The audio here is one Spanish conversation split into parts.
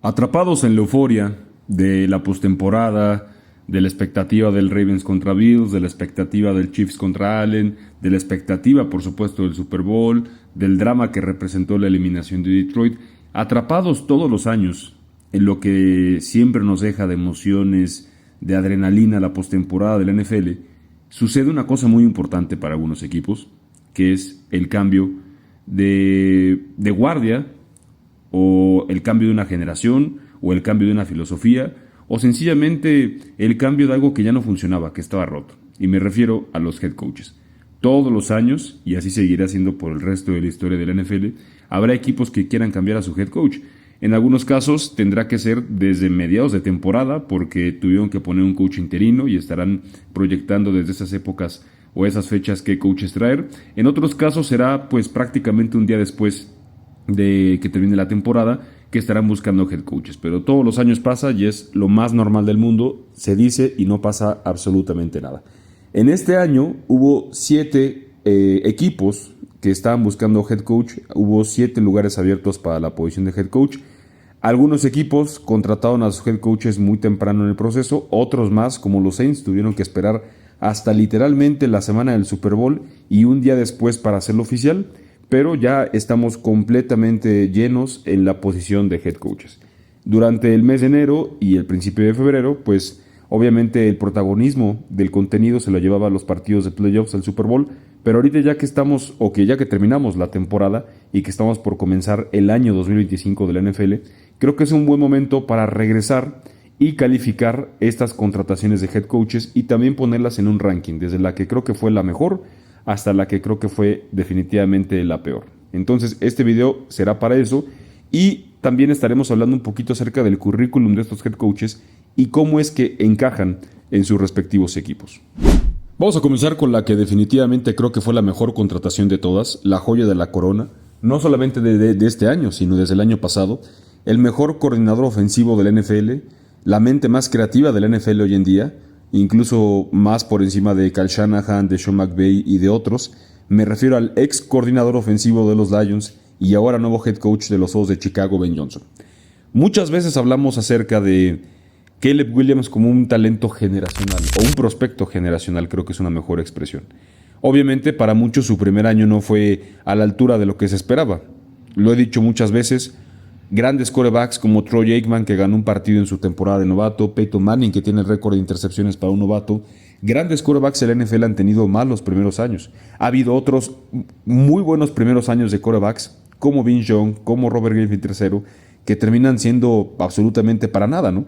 Atrapados en la euforia de la postemporada, de la expectativa del Ravens contra Bills, de la expectativa del Chiefs contra Allen, de la expectativa, por supuesto, del Super Bowl, del drama que representó la eliminación de Detroit, atrapados todos los años en lo que siempre nos deja de emociones, de adrenalina la postemporada de la NFL, sucede una cosa muy importante para algunos equipos, que es el cambio de guardia, o el cambio de una generación, o el cambio de una filosofía, o sencillamente el cambio de algo que ya no funcionaba, que estaba roto. Y me refiero a los head coaches. Todos los años, y así seguirá siendo por el resto de la historia de la NFL, habrá equipos que quieran cambiar a su head coach. En algunos casos tendrá que ser desde mediados de temporada, porque tuvieron que poner un coach interino y estarán proyectando desde esas épocas o esas fechas qué coaches traer. En otros casos será pues prácticamente un día después de que termine la temporada, que estarán buscando head coaches. Pero todos los años pasa y es lo más normal del mundo, se dice y no pasa absolutamente nada. En este año hubo 7 equipos que estaban buscando head coach, hubo 7 lugares abiertos para la posición de head coach. Algunos equipos contrataron a sus head coaches muy temprano en el proceso, otros más, como los Saints, tuvieron que esperar hasta literalmente la semana del Super Bowl y un día después para hacerlo oficial. Pero ya estamos completamente llenos en la posición de head coaches. Durante el mes de enero y el principio de febrero, pues obviamente el protagonismo del contenido se lo llevaba a los partidos de playoffs, al Super Bowl, pero ahorita ya que estamos, o que ya que terminamos la temporada y que estamos por comenzar el año 2025 de la NFL, creo que es un buen momento para regresar y calificar estas contrataciones de head coaches y también ponerlas en un ranking, desde la que creo que fue la mejor hasta la que creo que fue definitivamente la peor. Entonces este video será para eso y también estaremos hablando un poquito acerca del currículum de estos head coaches y cómo es que encajan en sus respectivos equipos. Vamos a comenzar con la que definitivamente creo que fue la mejor contratación de todas, la joya de la corona, no solamente de este año, sino desde el año pasado, el mejor coordinador ofensivo de la NFL, la mente más creativa de la NFL hoy en día, incluso más por encima de Kyle Shanahan, de Sean McVay y de otros. Me refiero al ex coordinador ofensivo de los Lions y ahora nuevo head coach de los Osos de Chicago, Ben Johnson. Muchas veces hablamos acerca de Caleb Williams como un talento generacional o un prospecto generacional, creo que es una mejor expresión. Obviamente para muchos su primer año no fue a la altura de lo que se esperaba. Lo he dicho muchas veces. Grandes quarterbacks como Troy Aikman, que ganó un partido en su temporada de novato, Peyton Manning, que tiene el récord de intercepciones para un novato. Grandes quarterbacks en la NFL han tenido malos primeros años. Ha habido otros muy buenos primeros años de quarterbacks, como Vince Young, como Robert Griffin III, que terminan siendo absolutamente para nada, ¿no?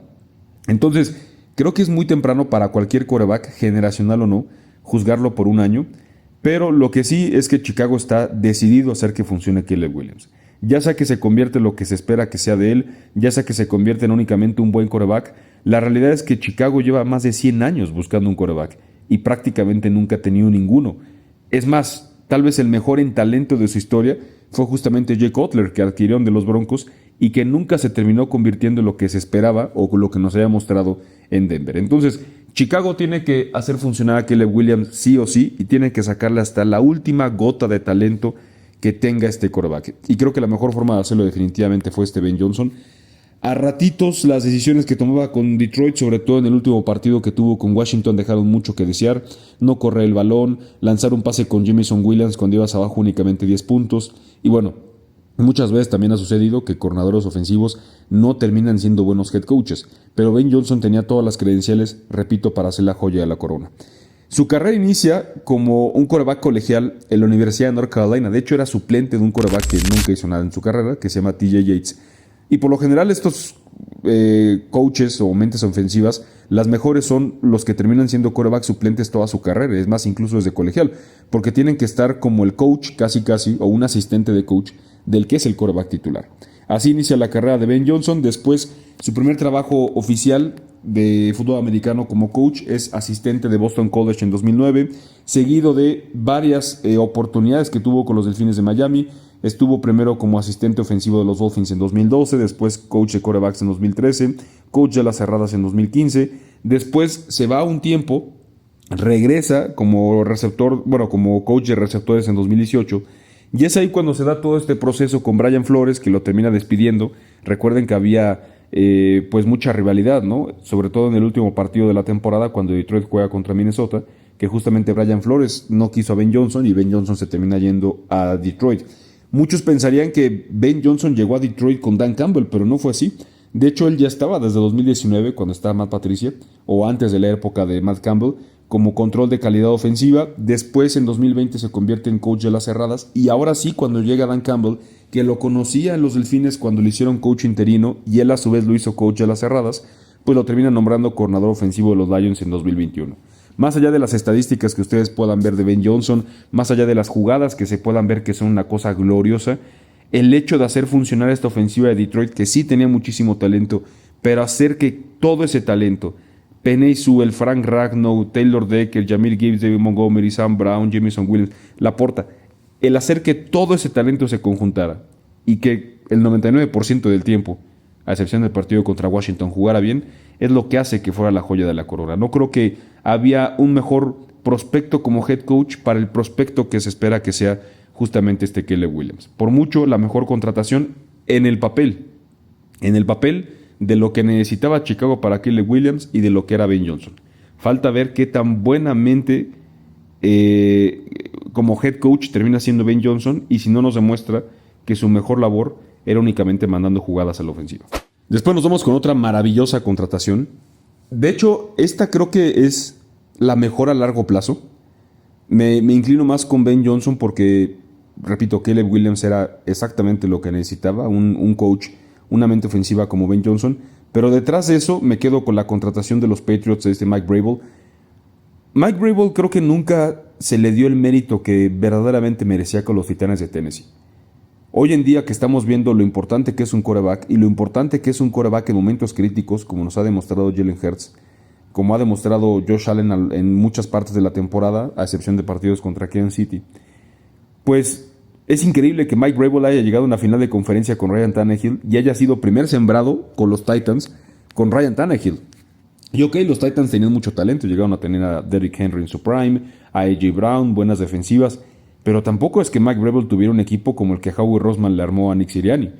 Entonces, creo que es muy temprano para cualquier quarterback, generacional o no, juzgarlo por un año, pero lo que sí es que Chicago está decidido a hacer que funcione Caleb Williams. Ya sea que se convierte en lo que se espera que sea de él, ya sea que se convierte en únicamente un buen quarterback, la realidad es que Chicago lleva más de 100 años buscando un quarterback y prácticamente nunca ha tenido ninguno. Es más, tal vez el mejor en talento de su historia fue justamente Jay Cutler, que adquirieron de los Broncos y que nunca se terminó convirtiendo en lo que se esperaba o lo que nos había mostrado en Denver. Entonces, Chicago tiene que hacer funcionar a Caleb Williams sí o sí y tiene que sacarle hasta la última gota de talento que tenga este quarterback. Y creo que la mejor forma de hacerlo definitivamente fue Ben Johnson. A ratitos las decisiones que tomaba con Detroit, sobre todo en el último partido que tuvo con Washington, dejaron mucho que desear. No correr el balón, lanzar un pase con Jameson Williams cuando ibas abajo únicamente 10 puntos. Y bueno, muchas veces también ha sucedido que coordinadores ofensivos no terminan siendo buenos head coaches. Pero Ben Johnson tenía todas las credenciales, repito, para ser la joya de la corona. Su carrera inicia como un quarterback colegial en la Universidad de North Carolina. De hecho, era suplente de un quarterback que nunca hizo nada en su carrera, que se llama TJ Yates. Y por lo general estos coaches o mentes ofensivas, las mejores son los que terminan siendo quarterback suplentes toda su carrera. Es más, incluso desde colegial. Porque tienen que estar como el coach, casi, o un asistente de coach del que es el quarterback titular. Así inicia la carrera de Ben Johnson. Después, su primer trabajo oficial de fútbol americano como coach es asistente de Boston College en 2009, seguido de varias oportunidades que tuvo con los Delfines de Miami. Estuvo primero como asistente ofensivo de los Dolphins en 2012, después coach de quarterbacks en 2013, coach de las cerradas en 2015, después se va un tiempo, regresa como como coach de receptores en 2018, y es ahí cuando se da todo este proceso con Brian Flores, que lo termina despidiendo. Recuerden que había pues mucha rivalidad, ¿no? Sobre todo en el último partido de la temporada cuando Detroit juega contra Minnesota, que justamente Brian Flores no quiso a Ben Johnson y Ben Johnson se termina yendo a Detroit. Muchos pensarían que Ben Johnson llegó a Detroit con Dan Campbell, pero no fue así. De hecho, él ya estaba desde 2019, cuando estaba Matt Patricia, o antes de la época de Matt Campbell, como control de calidad ofensiva. Después, en 2020, se convierte en coach de las cerradas. Y ahora sí, cuando llega Dan Campbell, que lo conocía en los Delfines cuando le hicieron coach interino, y él a su vez lo hizo coach de las cerradas, pues lo termina nombrando coordinador ofensivo de los Lions en 2021. Más allá de las estadísticas que ustedes puedan ver de Ben Johnson, más allá de las jugadas que se puedan ver que son una cosa gloriosa, el hecho de hacer funcionar esta ofensiva de Detroit, que sí tenía muchísimo talento, pero hacer que todo ese talento, Penei Sewell, Frank Ragnow, Taylor Decker, Jahmyr Gibbs, David Montgomery, Sam Brown, Jameson Williams, Laporta, el hacer que todo ese talento se conjuntara y que el 99% del tiempo, a excepción del partido contra Washington, jugara bien, es lo que hace que fuera la joya de la corona. No creo que había un mejor prospecto como head coach para el prospecto que se espera que sea justamente este Caleb Williams. Por mucho, la mejor contratación en el papel. En el papel de lo que necesitaba Chicago para Caleb Williams y de lo que era Ben Johnson. Falta ver qué tan buenamente como head coach termina siendo Ben Johnson y si no nos demuestra que su mejor labor era únicamente mandando jugadas a la ofensiva. Después nos vamos con otra maravillosa contratación. De hecho, esta creo que es la mejor a largo plazo. Me inclino más con Ben Johnson porque, repito, Caleb Williams era exactamente lo que necesitaba, un coach, una mente ofensiva como Ben Johnson. Pero detrás de eso me quedo con la contratación de los Patriots de Mike Vrabel. Mike Vrabel creo que nunca se le dio el mérito que verdaderamente merecía con los Titanes de Tennessee. Hoy en día que estamos viendo lo importante que es un quarterback y lo importante que es un quarterback en momentos críticos, como nos ha demostrado Jalen Hurts, como ha demostrado Josh Allen en muchas partes de la temporada, a excepción de partidos contra Kansas City, pues es increíble que Mike Vrabel haya llegado a una final de conferencia con Ryan Tannehill y haya sido primer sembrado con los Titans con Ryan Tannehill. Y ok, los Titans tenían mucho talento, llegaron a tener a Derrick Henry en su prime, a A.J. Brown, buenas defensivas, pero tampoco es que Mike Vrabel tuviera un equipo como el que Howie Roseman le armó a Nick Sirianni.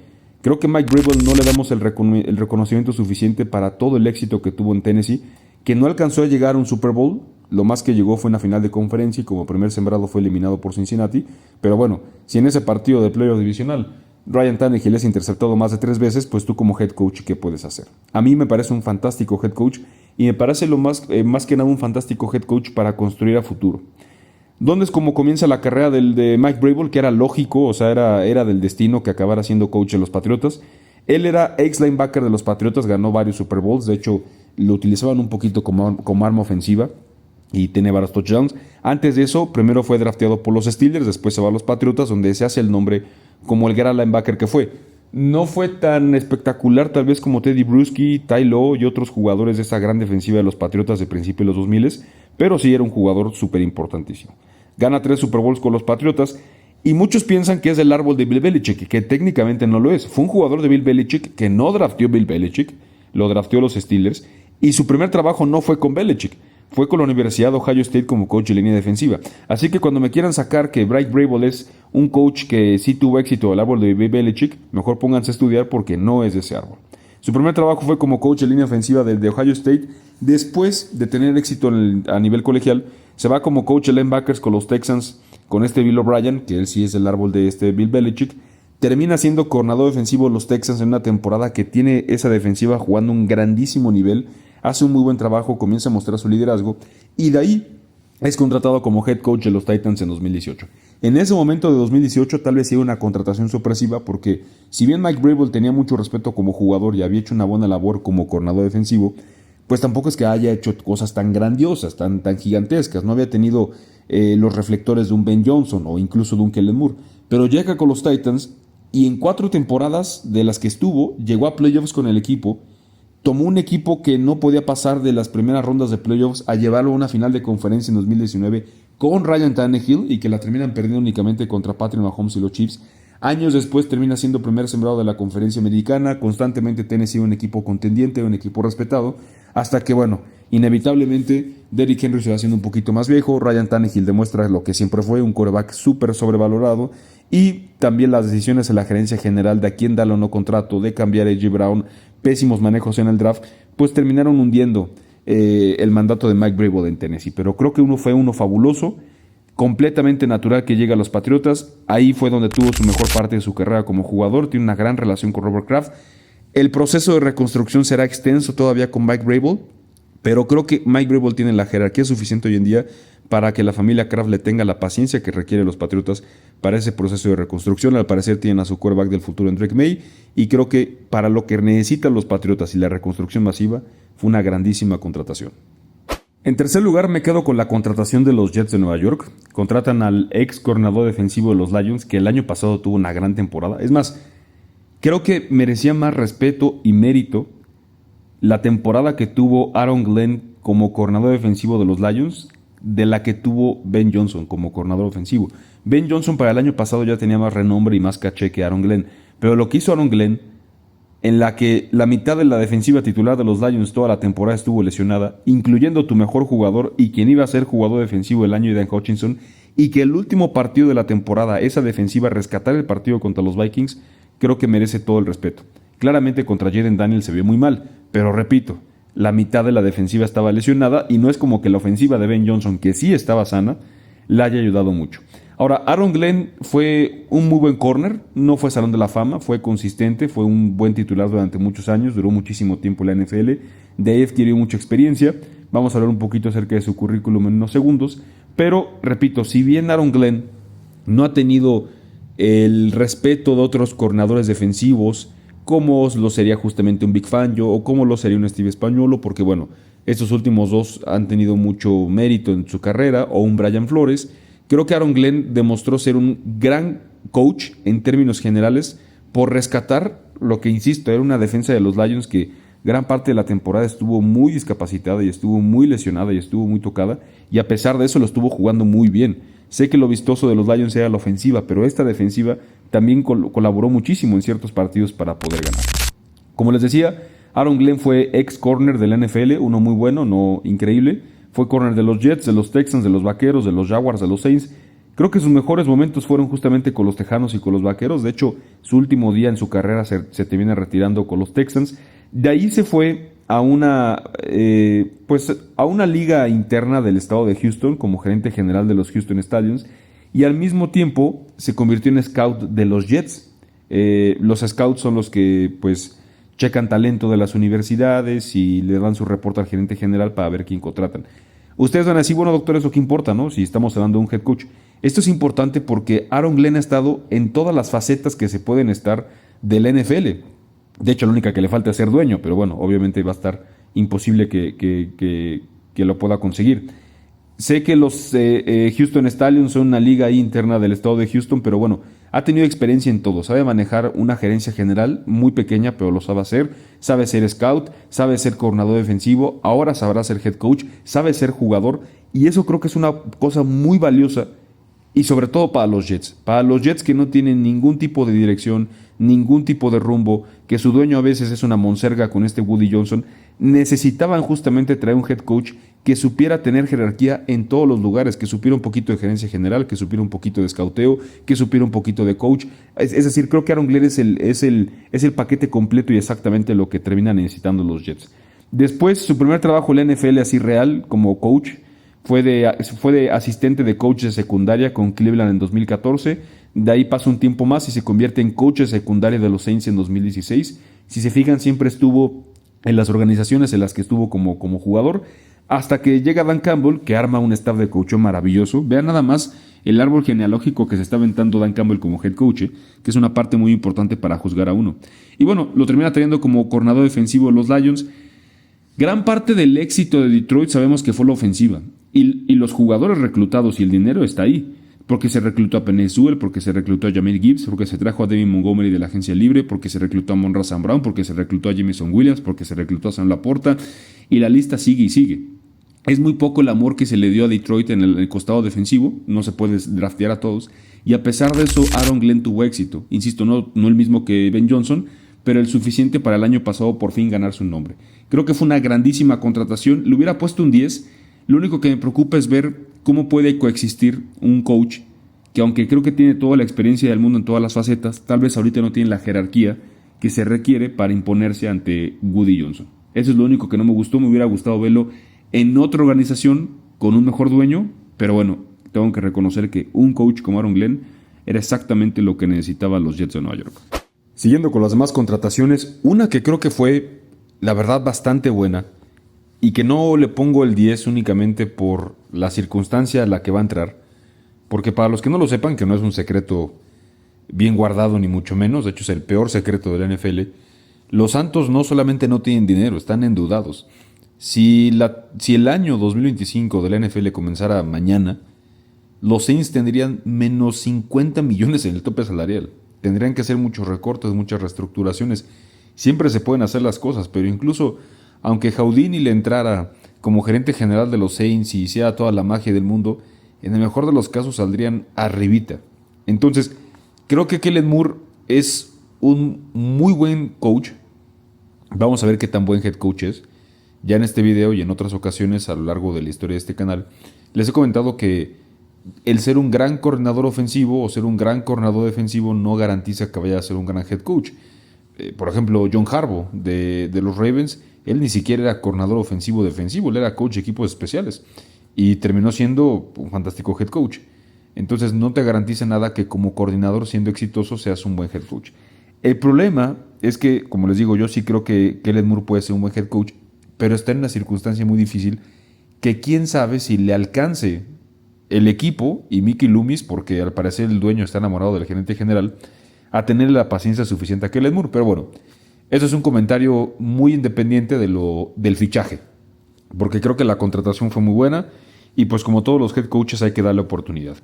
Creo que Mike Vrabel no le damos el reconocimiento suficiente para todo el éxito que tuvo en Tennessee, que no alcanzó a llegar a un Super Bowl, lo más que llegó fue una final de conferencia y como primer sembrado fue eliminado por Cincinnati, pero bueno, si en ese partido de playoff divisional Ryan Tannehill es interceptado más de 3 veces, pues tú como head coach, ¿qué puedes hacer? A mí me parece un fantástico head coach y me parece más que nada un fantástico head coach para construir a futuro. ¿Dónde es como comienza la carrera de Mike Vrabel? Que era lógico, o sea, era del destino que acabara siendo coach de los Patriotas. Él era ex linebacker de los Patriotas, ganó varios Super Bowls, de hecho lo utilizaban un poquito como arma ofensiva y tiene varios touchdowns. Antes de eso, primero fue drafteado por los Steelers, después se va a los Patriotas, donde se hace el nombre como el gran linebacker que fue. No fue tan espectacular tal vez como Teddy Bruschi, Ty Law y otros jugadores de esa gran defensiva de los Patriotas de principio de los 2000, pero sí era un jugador súper importantísimo. Gana 3 Super Bowls con los Patriotas y muchos piensan que es del árbol de Bill Belichick, que técnicamente no lo es. Fue un jugador de Bill Belichick que no drafteó Bill Belichick, lo drafteó los Steelers y su primer trabajo no fue con Belichick, fue con la Universidad de Ohio State como coach de línea defensiva. Así que cuando me quieran sacar que Mike Vrabel es un coach que sí tuvo éxito del árbol de Bill Belichick, mejor pónganse a estudiar porque no es de ese árbol. Su primer trabajo fue como coach de línea ofensiva de Ohio State. Después de tener éxito a nivel colegial, se va como coach de linebackers con los Texans, con Bill O'Brien, que él sí es del árbol de Bill Belichick. Termina siendo coordinador defensivo de los Texans en una temporada que tiene esa defensiva jugando un grandísimo nivel. Hace un muy buen trabajo, comienza a mostrar su liderazgo y de ahí es contratado como head coach de los Titans en 2018. En ese momento de 2018 tal vez sea una contratación sorpresiva porque si bien Mike Vrabel tenía mucho respeto como jugador y había hecho una buena labor como coordinador defensivo, pues tampoco es que haya hecho cosas tan grandiosas, tan gigantescas. No había tenido los reflectores de un Ben Johnson o incluso de un Kellen Moore. Pero llega con los Titans y en 4 temporadas de las que estuvo, llegó a playoffs con el equipo. Tomó un equipo que no podía pasar de las primeras rondas de playoffs a llevarlo a una final de conferencia en 2019 con Ryan Tannehill y que la terminan perdiendo únicamente contra Patrick Mahomes y los Chiefs. Años después termina siendo primer sembrado de la conferencia americana, constantemente Tennessee un equipo contendiente, un equipo respetado, hasta que bueno, inevitablemente Derrick Henry se va haciendo un poquito más viejo, Ryan Tannehill demuestra lo que siempre fue, un quarterback súper sobrevalorado, y también las decisiones de la gerencia general de a quién darle o no contrato, de cambiar a A.J. Brown, pésimos manejos en el draft, pues terminaron hundiendo el mandato de Mike Vrabel en Tennessee. Pero creo que fue uno fabuloso, completamente natural que llegue a los Patriotas. Ahí fue donde tuvo su mejor parte de su carrera como jugador. Tiene una gran relación con Robert Kraft. El proceso de reconstrucción será extenso todavía con Mike Vrabel, pero creo que Mike Vrabel tiene la jerarquía suficiente hoy en día para que la familia Kraft le tenga la paciencia que requiere los Patriotas para ese proceso de reconstrucción. Al parecer tienen a su quarterback del futuro en Drake May, y creo que para lo que necesitan los Patriotas y la reconstrucción masiva fue una grandísima contratación. En tercer lugar, me quedo con la contratación de los Jets de Nueva York. Contratan al ex coordinador defensivo de los Lions, que el año pasado tuvo una gran temporada. Es más, creo que merecía más respeto y mérito la temporada que tuvo Aaron Glenn como coordinador defensivo de los Lions de la que tuvo Ben Johnson como coordinador ofensivo. Ben Johnson para el año pasado ya tenía más renombre y más caché que Aaron Glenn, pero lo que hizo Aaron Glenn, en la que la mitad de la defensiva titular de los Lions toda la temporada estuvo lesionada, incluyendo tu mejor jugador y quien iba a ser jugador defensivo del año, Dan Hutchinson, y que el último partido de la temporada esa defensiva rescatar el partido contra los Vikings, creo que merece todo el respeto. Claramente contra Jaden Daniels se vio muy mal, pero repito, la mitad de la defensiva estaba lesionada y no es como que la ofensiva de Ben Johnson, que sí estaba sana, le haya ayudado mucho. Ahora, Aaron Glenn fue un muy buen corner, no fue Salón de la Fama, fue consistente, fue un buen titular durante muchos años, duró muchísimo tiempo en la NFL, de ahí adquirió mucha experiencia. Vamos a hablar un poquito acerca de su currículum en unos segundos, pero repito, si bien Aaron Glenn no ha tenido el respeto de otros coordinadores defensivos, como lo sería justamente un Vic Fangio o como lo sería un Steve Spagnuolo, porque bueno, estos últimos dos han tenido mucho mérito en su carrera, o un Brian Flores, creo que Aaron Glenn demostró ser un gran coach en términos generales por rescatar lo que, insisto, era una defensa de los Lions que gran parte de la temporada estuvo muy discapacitada y estuvo muy lesionada y estuvo muy tocada, y a pesar de eso lo estuvo jugando muy bien. Sé que lo vistoso de los Lions era la ofensiva, pero esta defensiva también colaboró muchísimo en ciertos partidos para poder ganar. Como les decía, Aaron Glenn fue ex corner de la NFL, uno muy bueno, no increíble. Fue corner de los Jets, de los Texans, de los Vaqueros, de los Jaguars, de los Saints. Creo que sus mejores momentos fueron justamente con los Tejanos y con los Vaqueros. De hecho, su último día en su carrera se termina retirando con los Texans. De ahí se fue a una liga interna del estado de Houston como gerente general de los Houston Stallions, y al mismo tiempo se convirtió en scout de los Jets. Los scouts son los que pues checan talento de las universidades y le dan su reporte al gerente general para ver quién contratan. Ustedes van a decir, bueno, doctor, ¿eso qué importa, no? Si estamos hablando de un head coach. Esto es importante porque Aaron Glenn ha estado en todas las facetas que se pueden estar del NFL. De hecho, la única que le falta es ser dueño, pero bueno, obviamente va a estar imposible que lo pueda conseguir. Sé que los Houston Stallions son una liga interna del estado de Houston, pero bueno, ha tenido experiencia en todo. Sabe manejar una gerencia general muy pequeña, pero lo sabe hacer. Sabe ser scout, sabe ser coordinador defensivo, ahora sabrá ser head coach, sabe ser jugador, y eso creo que es una cosa muy valiosa, y sobre todo para los Jets. Para los Jets que no tienen ningún tipo de dirección, ningún tipo de rumbo, que su dueño a veces es una monserga con este Woody Johnson, necesitaban justamente traer un head coach que supiera tener jerarquía en todos los lugares, que supiera un poquito de gerencia general, que supiera un poquito de escauteo, que supiera un poquito de coach. Es decir, creo que Aaron Glenn es el paquete completo y exactamente lo que terminan necesitando los Jets. Después, su primer trabajo en la NFL así real como coach fue de asistente de coach de secundaria con Cleveland en 2014. De ahí pasa un tiempo más y se convierte en coach de secundaria de los Saints en 2016. Si se fijan, siempre estuvo en las organizaciones en las que estuvo como jugador, hasta que llega Dan Campbell, que arma un staff de coaching maravilloso. Vean nada más el árbol genealógico que se está aventando Dan Campbell como head coach, que es una parte muy importante para juzgar a uno. Y bueno, lo termina trayendo como coordinador defensivo de los Lions. Gran parte del éxito de Detroit sabemos que fue la ofensiva. Y los jugadores reclutados y el dinero está ahí. Porque se reclutó a Penei Sewell, porque se reclutó a Jahmyr Gibbs, porque se trajo a David Montgomery de la agencia libre, porque se reclutó a Amon-Ra St. Brown, porque se reclutó a Jameson Williams, porque se reclutó a Sam Laporta, y la lista sigue y sigue. Es muy poco el amor que se le dio a Detroit en el costado defensivo, no se puede draftear a todos, y a pesar de eso Aaron Glenn tuvo éxito. Insisto, no el mismo que Ben Johnson, pero el suficiente para el año pasado por fin ganarse un nombre. Creo que fue una grandísima contratación, le hubiera puesto un 10. Lo único que me preocupa es ver cómo puede coexistir un coach que, aunque creo que tiene toda la experiencia del mundo en todas las facetas, tal vez ahorita no tiene la jerarquía que se requiere para imponerse ante Woody Johnson. Eso es lo único que no me gustó. Me hubiera gustado verlo en otra organización con un mejor dueño, pero bueno, tengo que reconocer que un coach como Aaron Glenn era exactamente lo que necesitaban los Jets de Nueva York. Siguiendo con las demás contrataciones, una que creo que fue, la verdad, bastante buena y que no le pongo el 10 únicamente por la circunstancia a la que va a entrar, porque para los que no lo sepan, que no es un secreto bien guardado ni mucho menos, de hecho es el peor secreto de la NFL, los Santos no solamente no tienen dinero, están endeudados. Si el año 2025 de la NFL comenzara mañana, los Saints tendrían menos 50 millones en el tope salarial. Tendrían que hacer muchos recortes, muchas reestructuraciones. Siempre se pueden hacer las cosas, pero incluso aunque Houdini le entrara como gerente general de los Saints y hiciera toda la magia del mundo, en el mejor de los casos saldrían arribita. Entonces, creo que Kellen Moore es un muy buen coach. Vamos a ver qué tan buen head coach es. Ya en este video y en otras ocasiones a lo largo de la historia de este canal, les he comentado que el ser un gran coordinador ofensivo o ser un gran coordinador defensivo no garantiza que vaya a ser un gran head coach. Por ejemplo, John Harbaugh de los Ravens, él ni siquiera era coordinador ofensivo-defensivo, él era coach de equipos especiales y terminó siendo un fantástico head coach. Entonces no te garantiza nada que como coordinador siendo exitoso seas un buen head coach. El problema es que, como les digo, yo sí creo que Kellen Moore puede ser un buen head coach, pero está en una circunstancia muy difícil que quién sabe si le alcance el equipo y Mickey Loomis, porque al parecer el dueño está enamorado del gerente general, a tener la paciencia suficiente a Kellen Moore. Pero bueno, eso es un comentario muy independiente del fichaje, porque creo que la contratación fue muy buena y pues como todos los head coaches hay que darle oportunidad.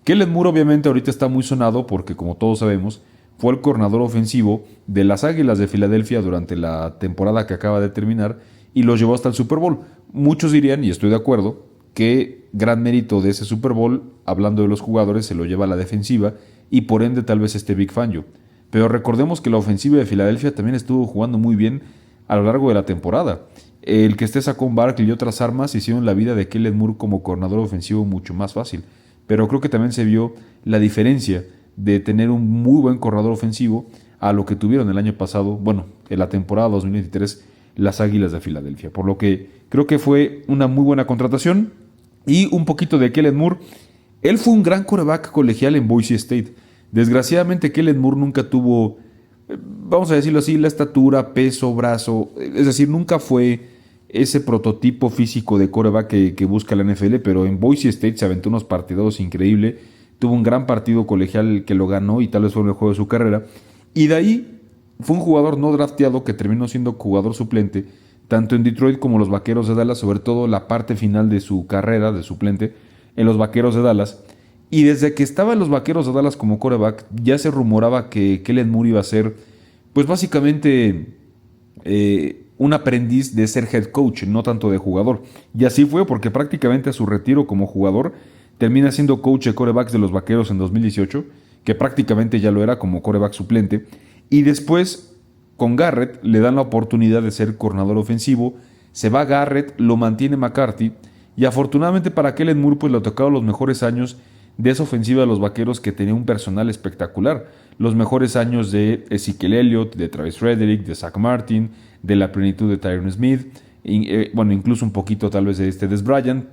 Kellen Moore obviamente ahorita está muy sonado porque como todos sabemos fue el coordinador ofensivo de las Águilas de Filadelfia durante la temporada que acaba de terminar y los llevó hasta el Super Bowl. Muchos dirían, y estoy de acuerdo, que gran mérito de ese Super Bowl, hablando de los jugadores, se lo lleva a la defensiva y por ende tal vez Vic Fangio. Pero recordemos que la ofensiva de Filadelfia también estuvo jugando muy bien a lo largo de la temporada. El que esté Saquon Barkley y otras armas hicieron la vida de Kellen Moore como coordinador ofensivo mucho más fácil. Pero creo que también se vio la diferencia de tener un muy buen coordinador ofensivo a lo que tuvieron el año pasado, bueno, en la temporada 2023, las Águilas de Filadelfia. Por lo que creo que fue una muy buena contratación. Y un poquito de Kellen Moore. Él fue un gran quarterback colegial en Boise State. Desgraciadamente Kellen Moore nunca tuvo, vamos a decirlo así, la estatura, peso, brazo. Es decir, nunca fue ese prototipo físico de quarterback que busca la NFL, pero en Boise State se aventó unos partidos increíbles. Tuvo un gran partido colegial que lo ganó y tal vez fue el juego de su carrera. Y de ahí fue un jugador no drafteado que terminó siendo jugador suplente, tanto en Detroit como los Vaqueros de Dallas, sobre todo la parte final de su carrera de suplente en los Vaqueros de Dallas. Y desde que estaba en los Vaqueros de Dallas como quarterback, ya se rumoraba que Kellen Moore iba a ser, pues básicamente, un aprendiz de ser head coach, no tanto de jugador. Y así fue porque prácticamente a su retiro como jugador termina siendo coach de quarterbacks de los Vaqueros en 2018, que prácticamente ya lo era como quarterback suplente. Y después, con Garrett, le dan la oportunidad de ser coordinador ofensivo. Se va Garrett, lo mantiene McCarthy. Y afortunadamente para Kellen Moore, pues le tocaron los mejores años de esa ofensiva de los Vaqueros que tenía un personal espectacular. Los mejores años de Ezekiel Elliott, de Travis Frederick, de Zach Martin, de la plenitud de Tyron Smith, bueno, incluso un poquito tal vez de Dez Bryant,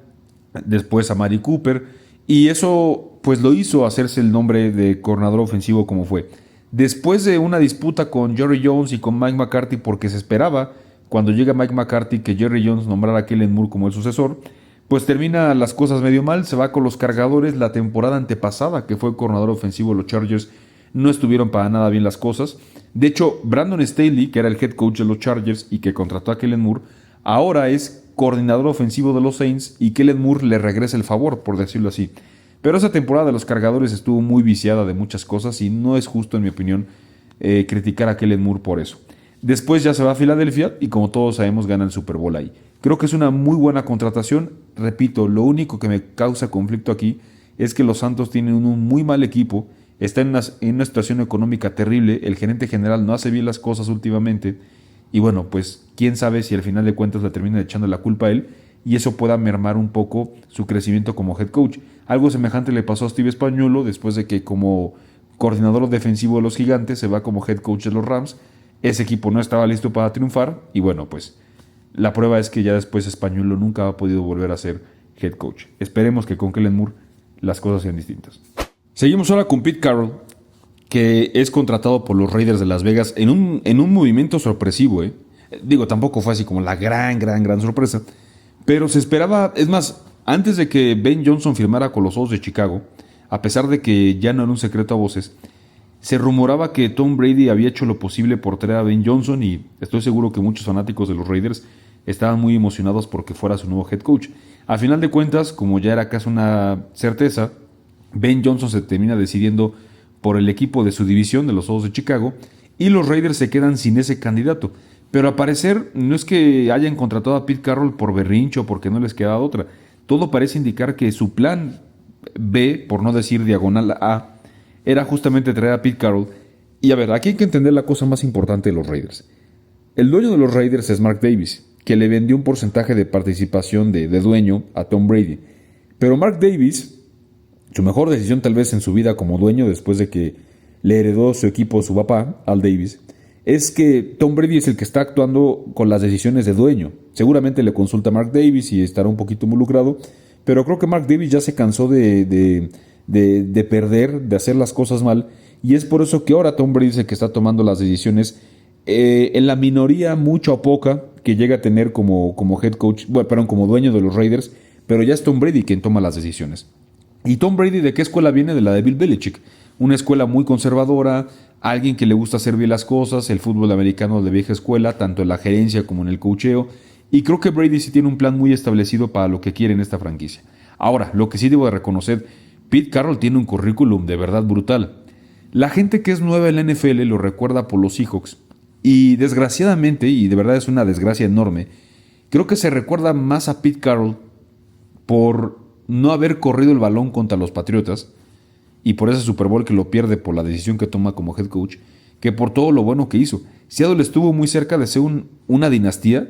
después a Mari Cooper. Y eso pues lo hizo hacerse el nombre de coordinador ofensivo como fue. Después de una disputa con Jerry Jones y con Mike McCarthy, porque se esperaba cuando llega Mike McCarthy que Jerry Jones nombrara a Kellen Moore como el sucesor, pues termina las cosas medio mal, se va con los Cargadores. La temporada antepasada, que fue coordinador ofensivo de los Chargers, no estuvieron para nada bien las cosas. De hecho, Brandon Staley, que era el head coach de los Chargers y que contrató a Kellen Moore, ahora es coordinador ofensivo de los Saints y Kellen Moore le regresa el favor, por decirlo así. Pero esa temporada de los Cargadores estuvo muy viciada de muchas cosas y no es justo, en mi opinión, criticar a Kellen Moore por eso. Después ya se va a Filadelfia y como todos sabemos gana el Super Bowl ahí. Creo que es una muy buena contratación. Repito, lo único que me causa conflicto aquí es que los Santos tienen un muy mal equipo, están en una situación económica terrible, el gerente general no hace bien las cosas últimamente y bueno, pues quién sabe si al final de cuentas le termina echando la culpa a él y eso pueda mermar un poco su crecimiento como head coach. Algo semejante le pasó a Steve Spagnuolo después de que como coordinador defensivo de los Gigantes se va como head coach de los Rams. Ese equipo no estaba listo para triunfar y bueno, pues la prueba es que ya después Spagnuolo nunca ha podido volver a ser head coach. Esperemos que con Kellen Moore las cosas sean distintas. Seguimos ahora con Pete Carroll, que es contratado por los Raiders de Las Vegas en un movimiento sorpresivo. Digo, tampoco fue así como la gran sorpresa, pero se esperaba, es más, antes de que Ben Johnson firmara con los Osos de Chicago, a pesar de que ya no era un secreto a voces, se rumoraba que Tom Brady había hecho lo posible por traer a Ben Johnson y estoy seguro que muchos fanáticos de los Raiders estaban muy emocionados porque fuera su nuevo head coach. A final de cuentas, como ya era casi una certeza, Ben Johnson se termina decidiendo por el equipo de su división, de los Osos de Chicago, y los Raiders se quedan sin ese candidato. Pero al parecer no es que hayan contratado a Pete Carroll por berrincho o porque no les quedaba otra. Todo parece indicar que su plan B, por no decir diagonal A, era justamente traer a Pete Carroll. Y a ver, aquí hay que entender la cosa más importante de los Raiders. El dueño de los Raiders es Mark Davis, que le vendió un porcentaje de participación de dueño a Tom Brady. Pero Mark Davis, su mejor decisión tal vez en su vida como dueño, después de que le heredó su equipo su papá, Al Davis, es que Tom Brady es el que está actuando con las decisiones de dueño. Seguramente le consulta a Mark Davis y estará un poquito involucrado, pero creo que Mark Davis ya se cansó de perder, de hacer las cosas mal, y es por eso que ahora Tom Brady es el que está tomando las decisiones en la minoría, mucha o poca, que llega a tener como head coach, bueno, perdón, como dueño de los Raiders, pero ya es Tom Brady quien toma las decisiones. ¿Y Tom Brady de qué escuela viene? De la de Bill Belichick. Una escuela muy conservadora, alguien que le gusta hacer bien las cosas, el fútbol americano de vieja escuela, tanto en la gerencia como en el coacheo. Y creo que Brady sí tiene un plan muy establecido para lo que quiere en esta franquicia. Ahora, lo que sí debo de reconocer, Pete Carroll tiene un currículum de verdad brutal. La gente que es nueva en la NFL lo recuerda por los Seahawks. Y desgraciadamente, y de verdad es una desgracia enorme, creo que se recuerda más a Pete Carroll por no haber corrido el balón contra los Patriotas y por ese Super Bowl que lo pierde por la decisión que toma como head coach, que por todo lo bueno que hizo. Seattle estuvo muy cerca de ser una dinastía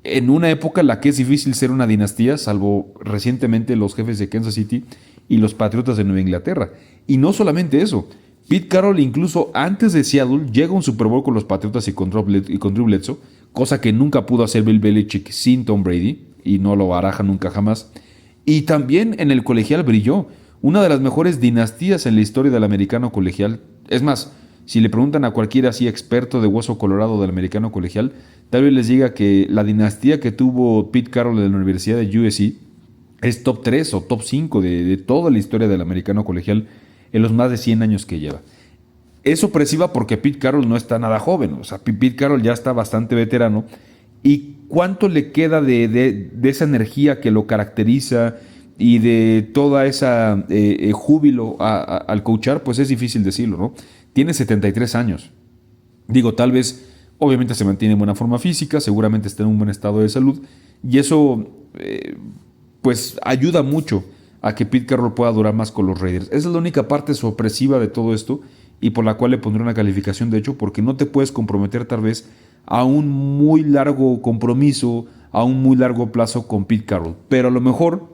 en una época en la que es difícil ser una dinastía, salvo recientemente los Jefes de Kansas City y los Patriotas de Nueva Inglaterra. Y no solamente eso, Pete Carroll incluso antes de Seattle llega a un Super Bowl con los Patriotas y con Drew Bledsoe, cosa que nunca pudo hacer Bill Belichick sin Tom Brady, y no lo baraja nunca jamás. Y también en el colegial brilló, una de las mejores dinastías en la historia del americano colegial. Es más, si le preguntan a cualquiera así experto de hueso colorado del americano colegial, tal vez les diga que la dinastía que tuvo Pete Carroll de la Universidad de USC es top 3 o top 5 de toda la historia del americano colegial en los más de 100 años que lleva. Es sorpresiva porque Pete Carroll no está nada joven, o sea, Pete Carroll ya está bastante veterano. ¿Y cuánto le queda de esa energía que lo caracteriza y de toda esa júbilo al coachar? Pues es difícil decirlo, ¿no? Tiene 73 años. Digo, tal vez, obviamente se mantiene en buena forma física, seguramente está en un buen estado de salud, y eso pues ayuda mucho a que Pete Carroll pueda durar más con los Raiders. Esa es la única parte sorpresiva de todo esto y por la cual le pondré una calificación de hecho, porque no te puedes comprometer tal vez a un muy largo compromiso, a un muy largo plazo con Pete Carroll. Pero a lo mejor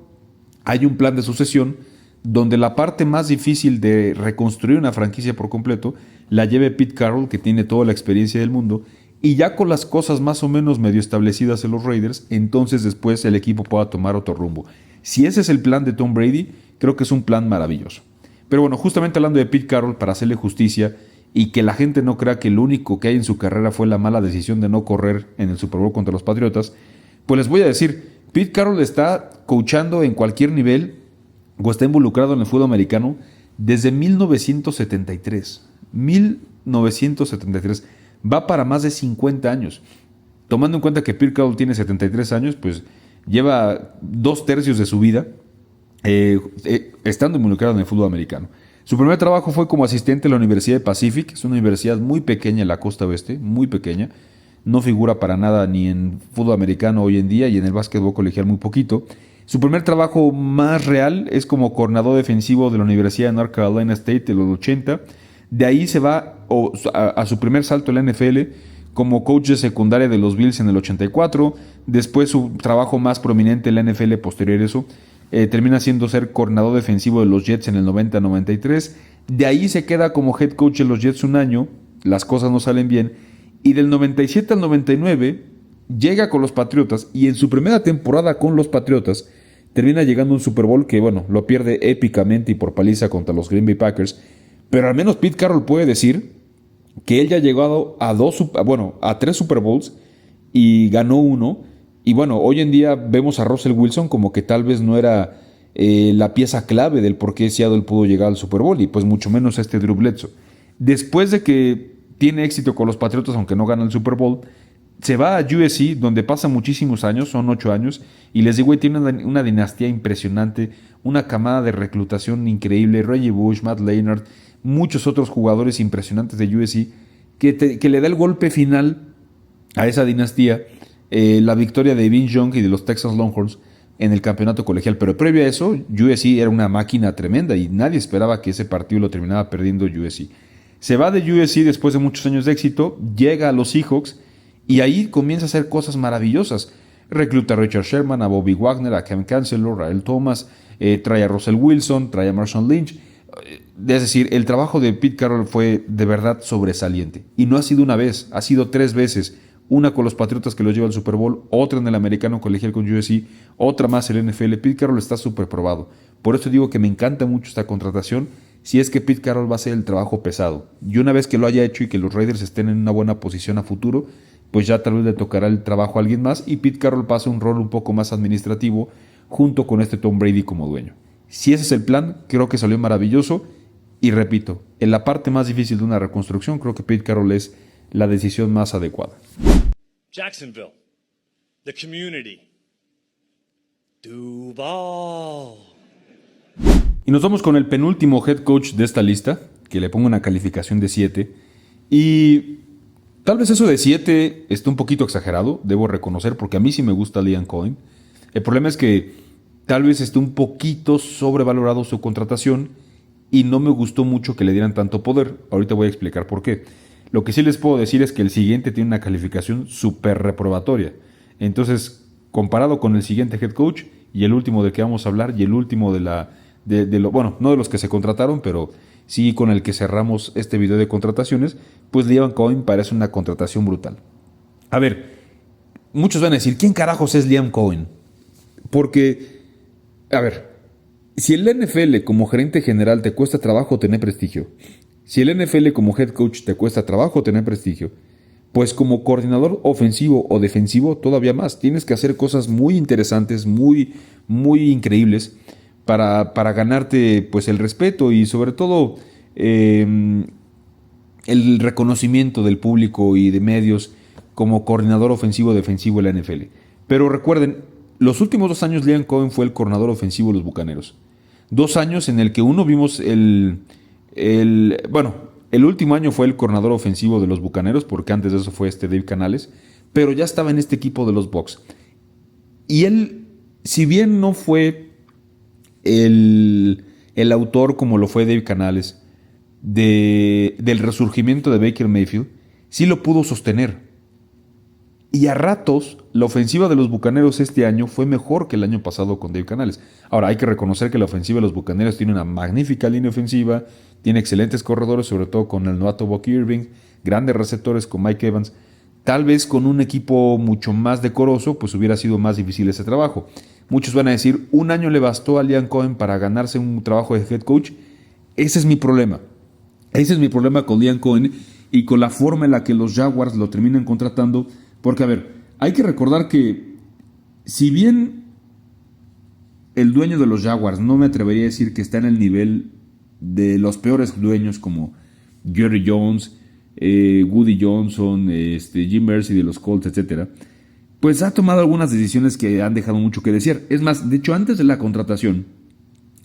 hay un plan de sucesión donde la parte más difícil de reconstruir una franquicia por completo la lleve Pete Carroll, que tiene toda la experiencia del mundo, y ya con las cosas más o menos medio establecidas en los Raiders, entonces después el equipo pueda tomar otro rumbo. Si ese es el plan de Tom Brady, creo que es un plan maravilloso. Pero bueno, justamente hablando de Pete Carroll, para hacerle justicia y que la gente no crea que lo único que hay en su carrera fue la mala decisión de no correr en el Super Bowl contra los Patriotas, pues les voy a decir, Pete Carroll está coachando en cualquier nivel o está involucrado en el fútbol americano desde 1973. 1973. Va para más de 50 años. Tomando en cuenta que Pete Carroll tiene 73 años, pues lleva 2/3 de su vida estando involucrado en el fútbol americano. Su primer trabajo fue como asistente en la Universidad de Pacific. Es una universidad muy pequeña en la costa oeste, muy pequeña. No figura para nada ni en fútbol americano hoy en día y en el básquetbol colegial muy poquito. Su primer trabajo más real es como coordinador defensivo de la Universidad de North Carolina State de los 80. De ahí se va a su primer salto en la NFL como coach de secundaria de los Bills en el 84. Después su trabajo más prominente en la NFL posterior a eso termina siendo ser coordinador defensivo de los Jets en el 90-93. De ahí se queda como head coach de los Jets un año las cosas no salen bien. Y del 97 al 99 llega con los Patriotas y en su primera temporada con los Patriotas termina llegando a un Super Bowl que, bueno, lo pierde épicamente y por paliza contra los Green Bay Packers. Pero al menos Pete Carroll puede decir que él ya ha llegado a 3 Super Bowls y ganó uno. Y bueno, hoy en día vemos a Russell Wilson como que tal vez no era la pieza clave del por qué Seattle pudo llegar al Super Bowl y pues mucho menos este Drew Bledsoe. Después de que tiene éxito con los Patriotas, aunque no gana el Super Bowl, se va a USC, donde pasa muchísimos años, son 8 años, y les digo, tiene una dinastía impresionante, una camada de reclutación increíble, Reggie Bush, Matt Leinart, muchos otros jugadores impresionantes de USC, que le da el golpe final a esa dinastía, la victoria de Vince Young y de los Texas Longhorns en el campeonato colegial. Pero previo a eso, USC era una máquina tremenda y nadie esperaba que ese partido lo terminaba perdiendo USC. Se va de USC después de muchos años de éxito, llega a los Seahawks y ahí comienza a hacer cosas maravillosas. Recluta a Richard Sherman, a Bobby Wagner, a Cam Chancellor, a Earl Thomas, trae a Russell Wilson, trae a Marshawn Lynch. Es decir, el trabajo de Pete Carroll fue de verdad sobresaliente. Y no ha sido una vez, ha sido 3 veces. Una con los Patriotas que los lleva al Super Bowl, otra en el americano colegial con USC, otra más en el NFL. Pete Carroll está súper probado. Por eso digo que me encanta mucho esta contratación, si es que Pete Carroll va a hacer el trabajo pesado. Y una vez que lo haya hecho y que los Raiders estén en una buena posición a futuro, pues ya tal vez le tocará el trabajo a alguien más y Pete Carroll pasa un rol un poco más administrativo junto con este Tom Brady como dueño. Si ese es el plan, creo que salió maravilloso. Y repito, en la parte más difícil de una reconstrucción, creo que Pete Carroll es la decisión más adecuada. Jacksonville, the community, Duval. Y nos vamos con el penúltimo head coach de esta lista, que le pongo una calificación de 7. Y tal vez eso de 7 esté un poquito exagerado, debo reconocer, porque a mí sí me gusta Liam Cohen. El problema es que tal vez esté un poquito sobrevalorado su contratación y no me gustó mucho que le dieran tanto poder. Ahorita voy a explicar por qué. Lo que sí les puedo decir es que el siguiente tiene una calificación súper reprobatoria. Entonces, comparado con el siguiente head coach y el último del que vamos a hablar y el último bueno, no de los que se contrataron, pero sí con el que cerramos este video de contrataciones, pues Liam Cohen parece una contratación brutal. A ver, muchos van a decir, ¿quién carajos es Liam Cohen? Porque, a ver, si el NFL como gerente general te cuesta trabajo tener prestigio, si el NFL como head coach te cuesta trabajo tener prestigio, pues como coordinador ofensivo o defensivo todavía más. Tienes que hacer cosas muy interesantes, muy, muy increíbles para ganarte pues el respeto y sobre todo el reconocimiento del público y de medios como coordinador ofensivo o defensivo de la NFL. Pero recuerden, los últimos 2 años Liam Cohen fue el coordinador ofensivo de los Bucaneros. 2 años en el que uno vimos el último año fue el coordinador ofensivo de los Bucaneros, porque antes de eso fue Dave Canales, pero ya estaba en este equipo de los Bucs. Y él, si bien no fue el autor como lo fue Dave Canales del resurgimiento de Baker Mayfield, sí lo pudo sostener. Y a ratos, la ofensiva de los Bucaneros este año fue mejor que el año pasado con Dave Canales. Ahora, hay que reconocer que la ofensiva de los Bucaneros tiene una magnífica línea ofensiva, tiene excelentes corredores, sobre todo con el novato Buck Irving, grandes receptores con Mike Evans. Tal vez con un equipo mucho más decoroso, pues hubiera sido más difícil ese trabajo. Muchos van a decir, 1 año le bastó a Liam Cohen para ganarse un trabajo de head coach. Ese es mi problema. Ese es mi problema con Liam Cohen y con la forma en la que los Jaguars lo terminan contratando. Porque, a ver, hay que recordar que si bien el dueño de los Jaguars no me atrevería a decir que está en el nivel de los peores dueños como Jerry Jones, Woody Johnson, Jim Mercy de los Colts, etc., pues ha tomado algunas decisiones que han dejado mucho que desear. Es más, de hecho, antes de la contratación,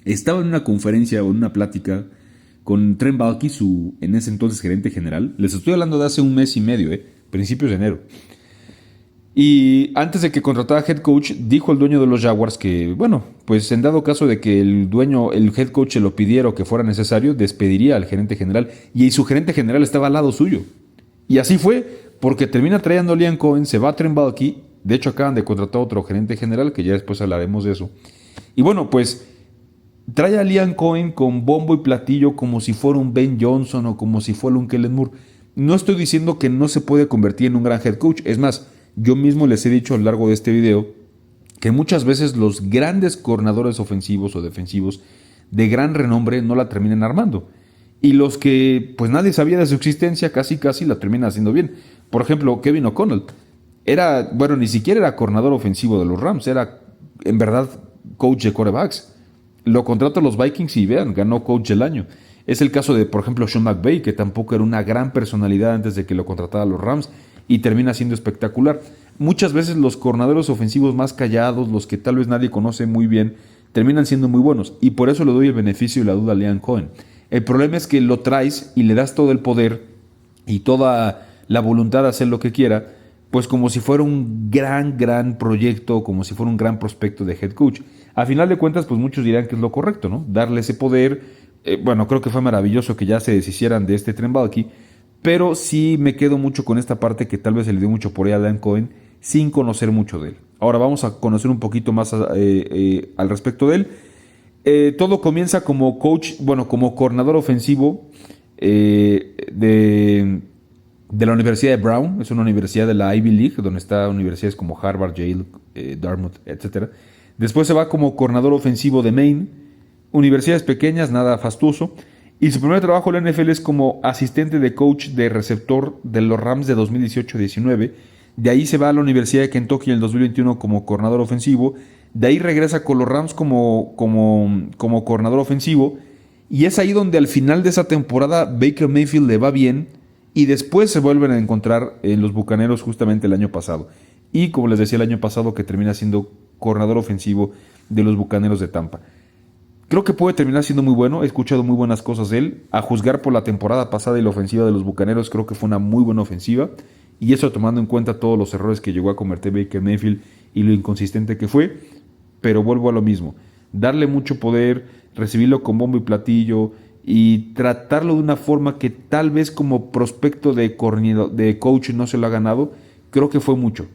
estaba en una conferencia o en una plática con Trent Baalke, su en ese entonces gerente general. Les estoy hablando de hace 1 mes y medio, principios de enero. Y antes de que contratara head coach, dijo el dueño de los Jaguars que, bueno, pues en dado caso de que el head coach se lo pidiera o que fuera necesario, despediría al gerente general. Y su gerente general estaba al lado suyo. Y así fue, porque termina trayendo a Liam Cohen, se va a Trent Baalke. De hecho, acaban de contratar a otro gerente general, que ya después hablaremos de eso. Y bueno, pues trae a Liam Cohen con bombo y platillo como si fuera un Ben Johnson o como si fuera un Kellen Moore. No estoy diciendo que no se puede convertir en un gran head coach. Es más, yo mismo les he dicho a lo largo de este video que muchas veces los grandes coordinadores ofensivos o defensivos de gran renombre no la terminan armando. Y los que pues nadie sabía de su existencia casi la terminan haciendo bien. Por ejemplo, Kevin O'Connell. Ni siquiera era coordinador ofensivo de los Rams, era en verdad coach de quarterbacks. Lo contrató a los Vikings y vean, ganó coach del año. Es el caso de, por ejemplo, Sean McVay, que tampoco era una gran personalidad antes de que lo contratara a los Rams y termina siendo espectacular. Muchas veces los coordinadores ofensivos más callados, los que tal vez nadie conoce muy bien, terminan siendo muy buenos. Y por eso le doy el beneficio de la duda a Liam Cohen. El problema es que lo traes y le das todo el poder y toda la voluntad de hacer lo que quiera, pues como si fuera un gran proyecto, como si fuera un gran prospecto de head coach. A final de cuentas, pues muchos dirán que es lo correcto, ¿no? Darle ese poder. Creo que fue maravilloso que ya se deshicieran de este Trent Baalke, pero sí me quedo mucho con esta parte que tal vez se le dio mucho por ahí a Dan Cohen sin conocer mucho de él. Ahora vamos a conocer un poquito más al respecto de él. Todo comienza como coach, como coordinador ofensivo de la Universidad de Brown. Es una universidad de la Ivy League, donde está universidades como Harvard, Yale, Dartmouth, etc. Después se va como coordinador ofensivo de Maine. Universidades pequeñas, nada fastuoso. Y su primer trabajo en la NFL es como asistente de coach de receptor de los Rams de 2018-19. De ahí se va a la Universidad de Kentucky en el 2021 como coordinador ofensivo. De ahí regresa con los Rams como coordinador ofensivo. Y es ahí donde al final de esa temporada Baker Mayfield le va bien. Y después se vuelven a encontrar en los Bucaneros justamente el año pasado. Y como les decía el año pasado, que termina siendo coordinador ofensivo de los Bucaneros de Tampa. Creo que puede terminar siendo muy bueno. He escuchado muy buenas cosas de él. A juzgar por la temporada pasada y la ofensiva de los Bucaneros, creo que fue una muy buena ofensiva. Y eso tomando en cuenta todos los errores que llegó a cometer Baker Mayfield y lo inconsistente que fue. Pero vuelvo a lo mismo. Darle mucho poder, recibirlo con bombo y platillo y tratarlo de una forma que tal vez como prospecto de coach no se lo ha ganado, creo que fue mucho.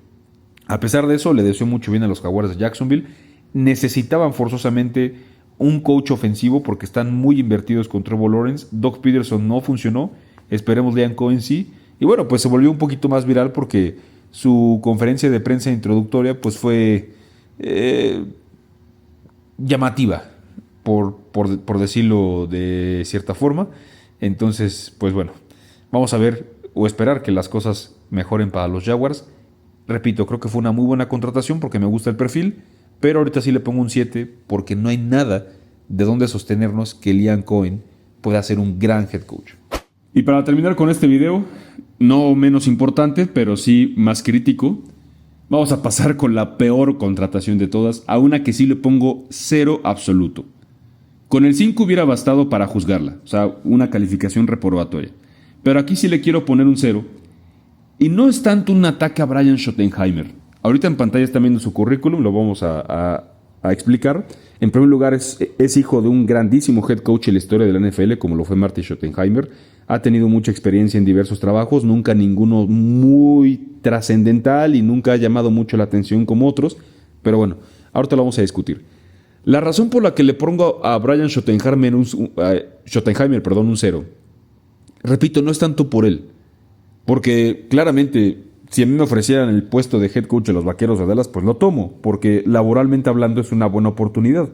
A pesar de eso, le deseo mucho bien a los Jaguares de Jacksonville. Necesitaban forzosamente un coach ofensivo porque están muy invertidos con Trevor Lawrence. Doug Peterson no funcionó, esperemos Liam Cohen sí. Y bueno, pues se volvió un poquito más viral porque su conferencia de prensa introductoria pues fue llamativa, por decirlo de cierta forma. Entonces, pues bueno, vamos a ver o esperar que las cosas mejoren para los Jaguars. Repito, creo que fue una muy buena contratación porque me gusta el perfil. Pero ahorita sí le pongo un 7 porque no hay nada de donde sostenernos que Liam Cohen pueda ser un gran head coach. Y para terminar con este video, no menos importante, pero sí más crítico, vamos a pasar con la peor contratación de todas, a una que sí le pongo 0 absoluto. Con el 5 hubiera bastado para juzgarla, o sea, una calificación reprobatoria. Pero aquí sí le quiero poner un 0. Y no es tanto un ataque a Brian Schottenheimer. Ahorita en pantalla están viendo su currículum, lo vamos a explicar. En primer lugar, es hijo de un grandísimo head coach en la historia de la NFL, como lo fue Marty Schottenheimer. Ha tenido mucha experiencia en diversos trabajos, nunca ninguno muy trascendental y nunca ha llamado mucho la atención como otros. Pero bueno, ahorita lo vamos a discutir. La razón por la que le pongo a Brian Schottenheimer un 0, repito, no es tanto por él. Porque claramente, si a mí me ofrecieran el puesto de head coach de los Vaqueros de Dallas, pues lo tomo, porque laboralmente hablando es una buena oportunidad.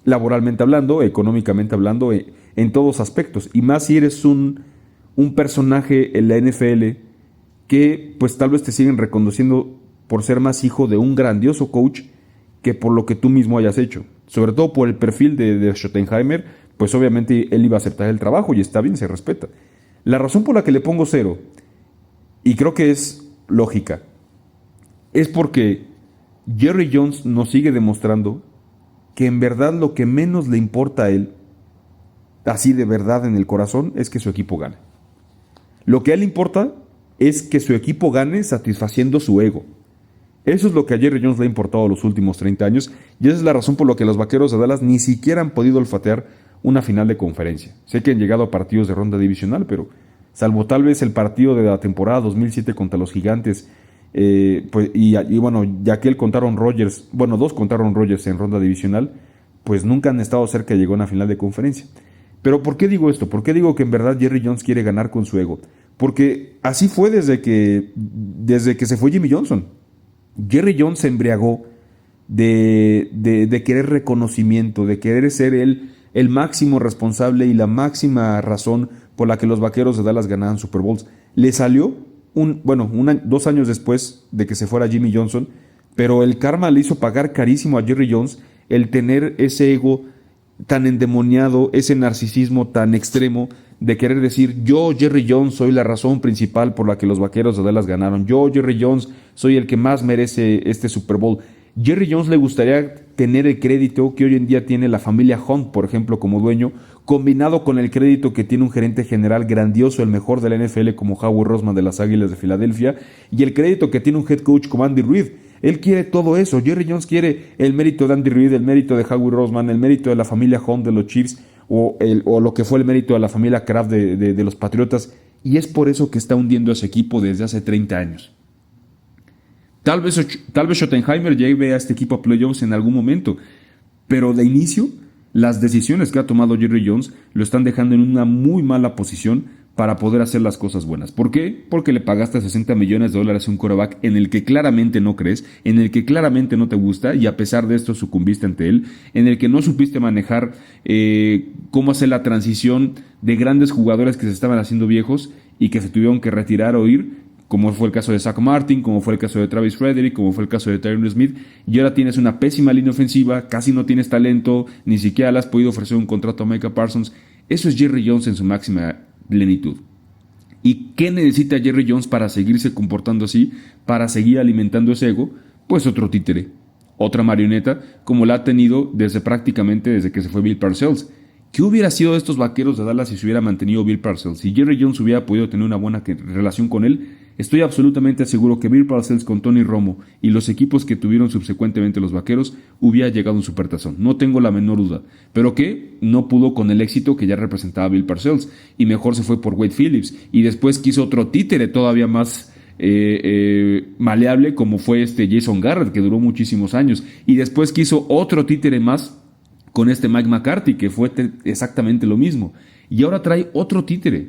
Laboralmente hablando, económicamente hablando, en todos aspectos. Y más si eres un personaje en la NFL que pues tal vez te siguen reconociendo por ser más hijo de un grandioso coach que por lo que tú mismo hayas hecho. Sobre todo por el perfil de Schottenheimer, pues obviamente él iba a aceptar el trabajo y está bien, se respeta. La razón por la que le pongo 0, y creo que es lógica, es porque Jerry Jones nos sigue demostrando que en verdad lo que menos le importa a él, así de verdad en el corazón, es que su equipo gane. Lo que a él le importa es que su equipo gane satisfaciendo su ego. Eso es lo que a Jerry Jones le ha importado los últimos 30 años y esa es la razón por la que los Vaqueros de Dallas ni siquiera han podido olfatear una final de conferencia. Sé que han llegado a partidos de ronda divisional, pero salvo tal vez el partido de la temporada 2007 contra los Gigantes, ya que él contaron Rodgers, dos contaron Rodgers en ronda divisional, pues nunca han estado cerca de llegar a una final de conferencia. Pero ¿por qué digo esto? ¿Por qué digo que en verdad Jerry Jones quiere ganar con su ego? porque así fue desde que se fue Jimmy Johnson. Jerry Jones se embriagó de querer reconocimiento, de querer ser el máximo responsable y la máxima razón por la que los Vaqueros de Dallas ganaban Super Bowls. Le salió 2 años después de que se fuera Jimmy Johnson, pero el karma le hizo pagar carísimo a Jerry Jones el tener ese ego tan endemoniado, ese narcisismo tan extremo de querer decir: yo, Jerry Jones, soy la razón principal por la que los Vaqueros de Dallas ganaron. Yo, Jerry Jones, soy el que más merece este Super Bowl. Jerry Jones le gustaría tener el crédito que hoy en día tiene la familia Hunt, por ejemplo, como dueño, combinado con el crédito que tiene un gerente general grandioso, el mejor de la NFL, como Howie Roseman de las Águilas de Filadelfia, y el crédito que tiene un head coach como Andy Reid. Él quiere todo eso. Jerry Jones quiere el mérito de Andy Reid, el mérito de Howie Roseman, el mérito de la familia Hunt de los Chiefs, o lo que fue el mérito de la familia Kraft de los Patriotas, y es por eso que está hundiendo a ese equipo desde hace 30 años. Tal vez Schottenheimer lleve a este equipo a playoffs en algún momento, pero de inicio, las decisiones que ha tomado Jerry Jones lo están dejando en una muy mala posición para poder hacer las cosas buenas. ¿Por qué? Porque le pagaste $60 millones a un quarterback en el que claramente no crees, en el que claramente no te gusta, y a pesar de esto sucumbiste ante él, en el que no supiste manejar cómo hacer la transición de grandes jugadores que se estaban haciendo viejos y que se tuvieron que retirar o ir, como fue el caso de Zach Martin, como fue el caso de Travis Frederick, como fue el caso de Tyron Smith, y ahora tienes una pésima línea ofensiva, casi no tienes talento, ni siquiera le has podido ofrecer un contrato a Micah Parsons. Eso es Jerry Jones en su máxima plenitud. ¿Y qué necesita Jerry Jones para seguirse comportando así, para seguir alimentando ese ego? Pues otro títere, otra marioneta, como la ha tenido desde que se fue Bill Parcells. ¿Qué hubiera sido de estos Vaqueros de Dallas si se hubiera mantenido Bill Parcells? Si Jerry Jones hubiera podido tener una buena relación con él, estoy absolutamente seguro que Bill Parcells con Tony Romo y los equipos que tuvieron subsecuentemente los Vaqueros hubiera llegado a un supertazón. No tengo la menor duda. Pero que no pudo con el éxito que ya representaba Bill Parcells y mejor se fue por Wade Phillips y después quiso otro títere todavía más maleable como fue Jason Garrett, que duró muchísimos años, y después quiso otro títere más con Mike McCarthy, que fue exactamente lo mismo, y ahora trae otro títere,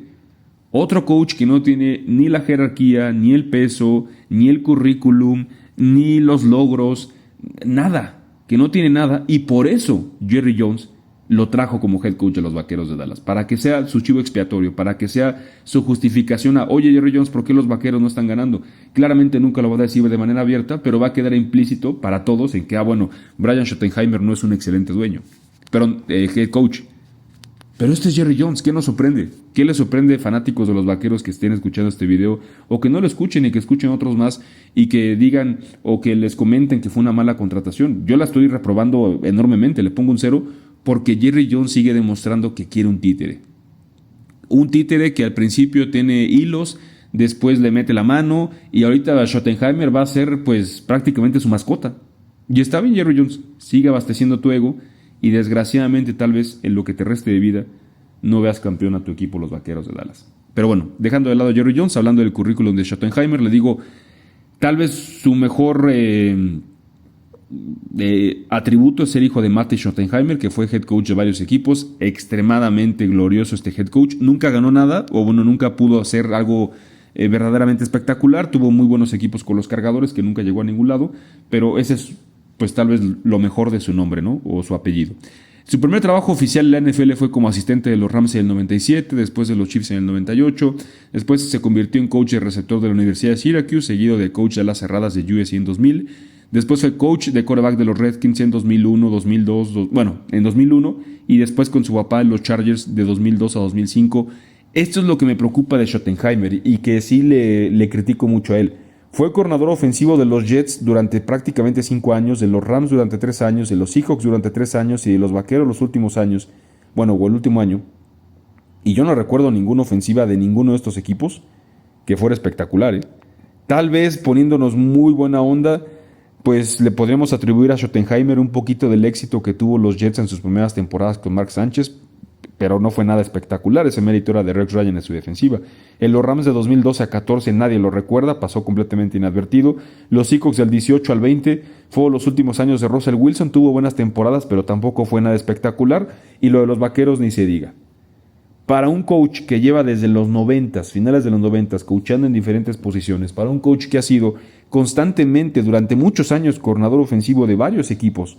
otro coach que no tiene ni la jerarquía, ni el peso, ni el currículum, ni los logros, nada, que no tiene nada, y por eso Jerry Jones lo trajo como head coach de los Vaqueros de Dallas, para que sea su chivo expiatorio, para que sea su justificación a: oye, Jerry Jones, ¿por qué los Vaqueros no están ganando? Claramente nunca lo va a decir de manera abierta, pero va a quedar implícito para todos en que, Brian Schottenheimer no es un excelente dueño, head coach. Pero este es Jerry Jones. ¿Qué nos sorprende? ¿Qué les sorprende, fanáticos de los Vaqueros que estén escuchando este video, o que no lo escuchen y que escuchen otros más y que digan o que les comenten que fue una mala contratación? Yo la estoy reprobando enormemente, le pongo un 0, porque Jerry Jones sigue demostrando que quiere un títere. Un títere que al principio tiene hilos, después le mete la mano, y ahorita Schottenheimer va a ser pues prácticamente su mascota. Y está bien, Jerry Jones, sigue abasteciendo tu ego, y desgraciadamente tal vez en lo que te reste de vida no veas campeón a tu equipo, los Vaqueros de Dallas. Pero bueno, dejando de lado a Jerry Jones, hablando del currículum de Schottenheimer, le digo, tal vez su mejor atributo es ser hijo de Matty Schottenheimer, que fue head coach de varios equipos, extremadamente glorioso este head coach. Nunca ganó nada, nunca pudo hacer algo verdaderamente espectacular. Tuvo muy buenos equipos con los Cargadores, que nunca llegó a ningún lado, pero ese es pues tal vez lo mejor de su nombre, ¿no? O su apellido. Su primer trabajo oficial en la NFL fue como asistente de los Rams en el 97, después de los Chiefs en el 98, después se convirtió en coach de receptor de la Universidad de Syracuse, seguido de coach de las cerradas de USC en 2000, después fue coach de quarterback de los Redskins en 2001, 2002, en 2001, y después con su papá en los Chargers de 2002 a 2005. Esto es lo que me preocupa de Schottenheimer y que sí le critico mucho a él. Fue coordinador ofensivo de los Jets durante prácticamente 5 años, de los Rams durante 3 años, de los Seahawks durante 3 años y de los Vaqueros los últimos años, o el último año. Y yo no recuerdo ninguna ofensiva de ninguno de estos equipos que fuera espectacular. Tal vez poniéndonos muy buena onda, pues le podríamos atribuir a Schottenheimer un poquito del éxito que tuvo los Jets en sus primeras temporadas con Mark Sánchez, pero no fue nada espectacular. Ese mérito era de Rex Ryan en su defensiva. En los Rams de 2012 a 14 nadie lo recuerda, pasó completamente inadvertido. Los Seahawks del 18 al 20 fueron los últimos años de Russell Wilson, tuvo buenas temporadas, pero tampoco fue nada espectacular. Y lo de los Vaqueros ni se diga. para un coach que lleva desde los 90, finales de los 90, coachando en diferentes posiciones, para un coach que ha sido constantemente durante muchos años coordinador ofensivo de varios equipos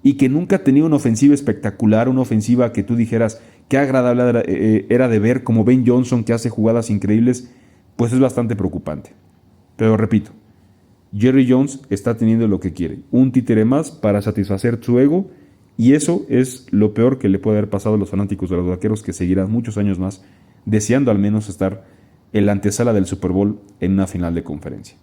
y que nunca ha tenido una ofensiva espectacular, una ofensiva que tú dijeras qué agradable era de ver, como Ben Johnson, que hace jugadas increíbles, pues es bastante preocupante. Pero repito, Jerry Jones está teniendo lo que quiere, un títere más para satisfacer su ego, y eso es lo peor que le puede haber pasado a los fanáticos de los Vaqueros, que seguirán muchos años más deseando al menos estar en la antesala del Super Bowl en una final de conferencia.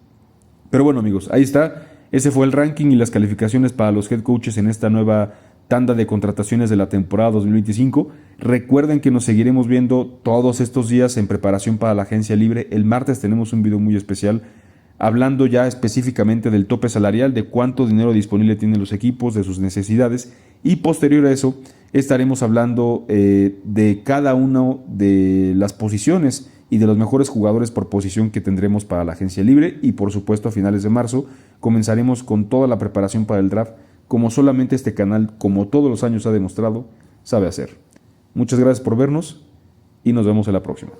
Pero bueno, amigos, ahí está. Ese fue el ranking y las calificaciones para los head coaches en esta nueva tanda de contrataciones de la temporada 2025. Recuerden que nos seguiremos viendo todos estos días en preparación para la agencia libre. El martes tenemos un video muy especial hablando ya específicamente del tope salarial, de cuánto dinero disponible tienen los equipos, de sus necesidades, y posterior a eso estaremos hablando de cada una de las posiciones y de los mejores jugadores por posición que tendremos para la agencia libre, y por supuesto a finales de marzo comenzaremos con toda la preparación para el draft, como solamente este canal, como todos los años ha demostrado, sabe hacer. Muchas gracias por vernos y nos vemos en la próxima.